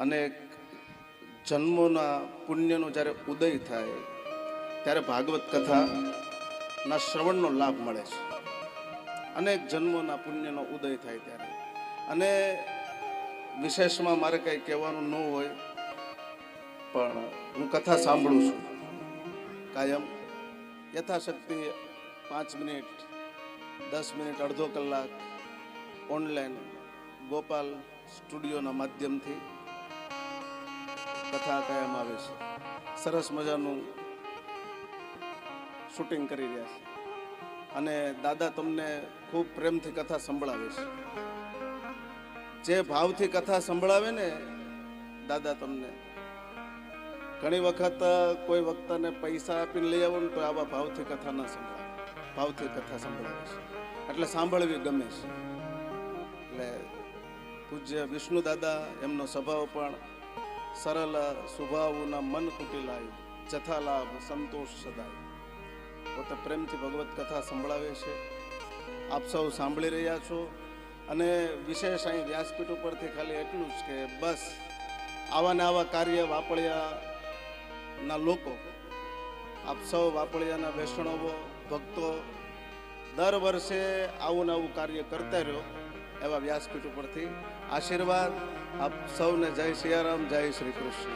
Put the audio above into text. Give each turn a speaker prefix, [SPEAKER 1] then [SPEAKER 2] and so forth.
[SPEAKER 1] અનેક જન્મોના પુણ્યનો જ્યારે ઉદય થાય ત્યારે ભાગવત કથાના શ્રવણનો લાભ મળે છે. અનેક જન્મોના પુણ્યનો ઉદય થાય ત્યારે. અને વિશેષમાં મારે કંઈ કહેવાનું ન હોય, પણ હું કથા સાંભળું છું કાયમ. યથાશક્તિ 5 મિનિટ, 10 મિનિટ, અડધો કલાક ઓનલાઈન ગોપાલ સ્ટુડિયોના માધ્યમથી કથા કાયમ આવે છે. સરસ મજાનું શૂટિંગ કરી રહ્યા છે અને દાદા તમને ખૂબ પ્રેમથી કથા સંભળાવે છે. જે ભાવથી કથા સંભળાવે ને દાદા તમને, ઘણી વખત કોઈ વક્તાને પૈસા આપીને લઈ આવો ને તો આવા ભાવથી કથા ન સંભળાવે. ભાવથી કથા સંભળાવે છે એટલે સાંભળવી ગમે છે. એટલે પૂજ્ય વિષ્ણુ દાદા, એમનો સ્વભાવ પણ સરળ સ્વભાવના મન કુટિલાય, જથા લાભ સંતોષ સદાય. પોતે પ્રેમથી ભગવત કથા સંભળાવે છે. આપ સૌ સાંભળી રહ્યા છો. અને વિશેષ અહીં વ્યાસપીઠ ઉપરથી ખાલી એટલું જ કે બસ આવા ને આવા કાર્ય વાપળિયાના લોકો, આપ સૌ વાપળિયાના વૈષ્ણવો ભક્તો દર વર્ષે આવું ને આવું કાર્ય કરતા રહ્યો, એવા વ્યાસપીઠ ઉપરથી આશીર્વાદ. આપ સૌને જય સિયારામ, જય શ્રી કૃષ્ણ.